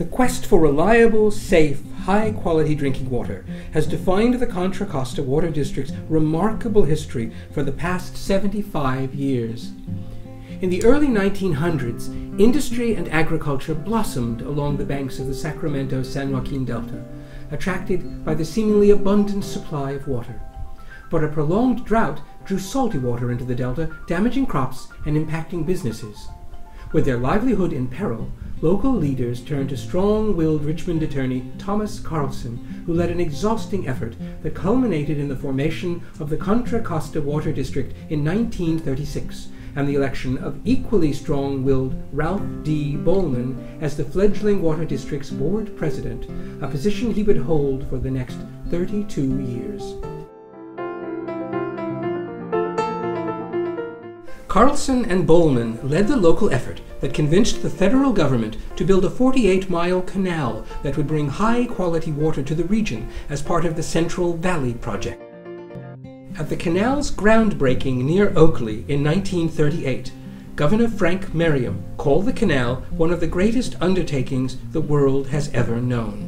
The quest for reliable, safe, high-quality drinking water has defined the Contra Costa Water District's remarkable history for the past 75 years. In the early 1900s, industry and agriculture blossomed along the banks of the Sacramento-San Joaquin Delta, attracted by the seemingly abundant supply of water. But a prolonged drought drew salty water into the delta, damaging crops and impacting businesses. With their livelihood in peril, local leaders turned to strong-willed Richmond attorney Thomas Carlson, who led an exhausting effort that culminated in the formation of the Contra Costa Water District in 1936 and the election of equally strong-willed Ralph D. Bowman as the fledgling Water District's board president, a position he would hold for the next 32 years. Carlson and Bowman led the local effort that convinced the federal government to build a 48-mile canal that would bring high-quality water to the region as part of the Central Valley Project. At the canal's groundbreaking near Oakley in 1938, Governor Frank Merriam called the canal one of the greatest undertakings the world has ever known.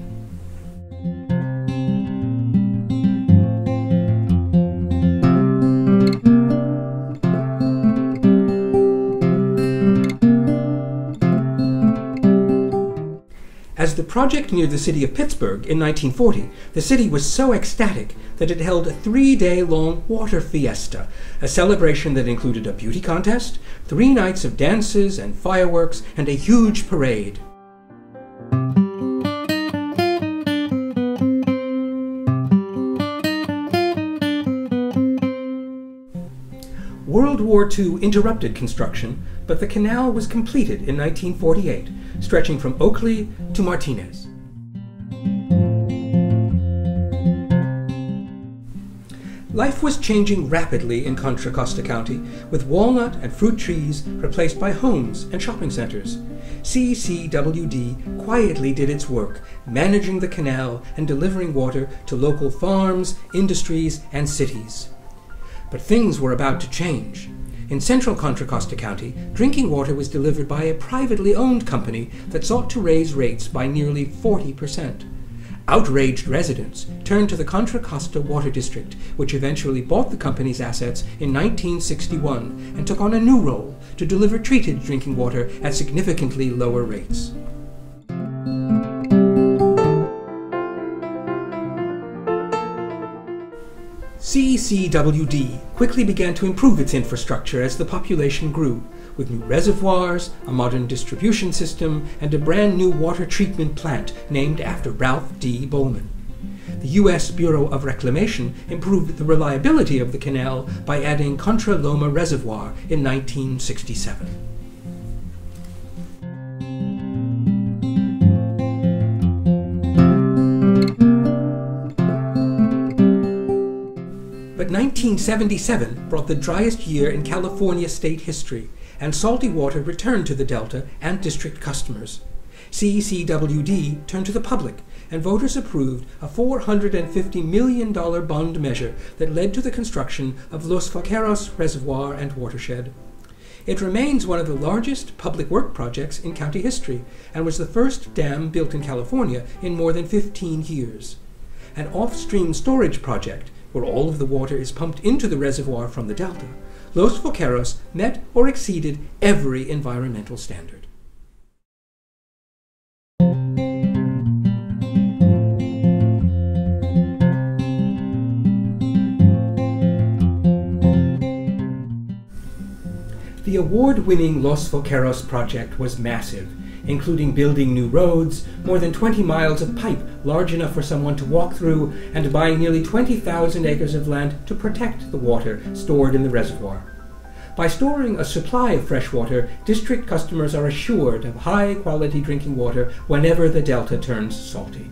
As the project neared the city of Pittsburgh in 1940, the city was so ecstatic that it held a 3-day-long water fiesta, a celebration that included a beauty contest, 3 nights of dances and fireworks, and a huge parade. World War II interrupted construction, but the canal was completed in 1948, stretching from Oakley to Martinez. Life was changing rapidly in Contra Costa County, with walnut and fruit trees replaced by homes and shopping centers. CCWD quietly did its work, managing the canal and delivering water to local farms, industries, and cities. But things were about to change. In central Contra Costa County, drinking water was delivered by a privately owned company that sought to raise rates by nearly 40%. Outraged residents turned to the Contra Costa Water District, which eventually bought the company's assets in 1961 and took on a new role to deliver treated drinking water at significantly lower rates. CCWD quickly began to improve its infrastructure as the population grew, with new reservoirs, a modern distribution system, and a brand new water treatment plant named after Ralph D. Bowman. The U.S. Bureau of Reclamation improved the reliability of the canal by adding Contra Loma Reservoir in 1967. But 1977 brought the driest year in California state history, and salty water returned to the Delta and district customers. CCWD turned to the public, and voters approved a $450 million bond measure that led to the construction of Los Vaqueros Reservoir and Watershed. It remains one of the largest public work projects in county history, and was the first dam built in California in more than 15 years. An off-stream storage project, where all of the water is pumped into the reservoir from the delta, Los Vaqueros met or exceeded every environmental standard. The award-winning Los Vaqueros project was massive, including building new roads, more than 20 miles of pipe large enough for someone to walk through, and buying nearly 20,000 acres of land to protect the water stored in the reservoir. By storing a supply of fresh water, district customers are assured of high-quality drinking water whenever the delta turns salty.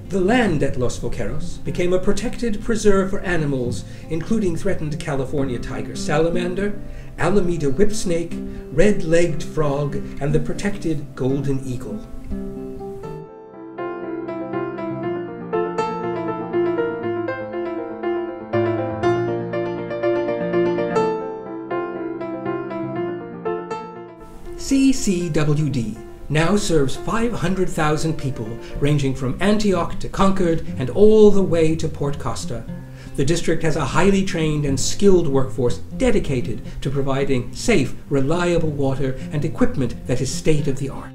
The land at Los Vaqueros became a protected preserve for animals, including threatened California tiger salamander, Alameda whipsnake, red-legged frog, and the protected golden eagle. CCWD now serves 500,000 people, ranging from Antioch to Concord and all the way to Port Costa. The district has a highly trained and skilled workforce dedicated to providing safe, reliable water and equipment that is state-of-the-art.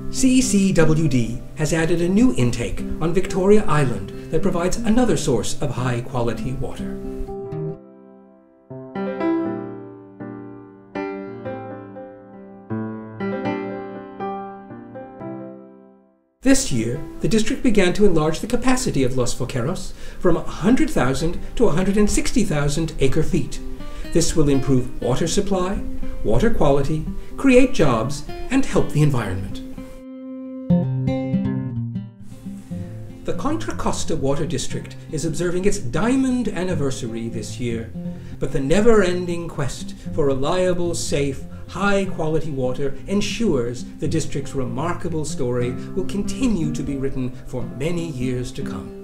CCWD has added a new intake on Victoria Island that provides another source of high-quality water. This year, the district began to enlarge the capacity of Los Vaqueros from 100,000 to 160,000 acre-feet. This will improve water supply, water quality, create jobs, and help the environment. The Contra Costa Water District is observing its diamond anniversary this year, but the never-ending quest for reliable, safe, high-quality water ensures the district's remarkable story will continue to be written for many years to come.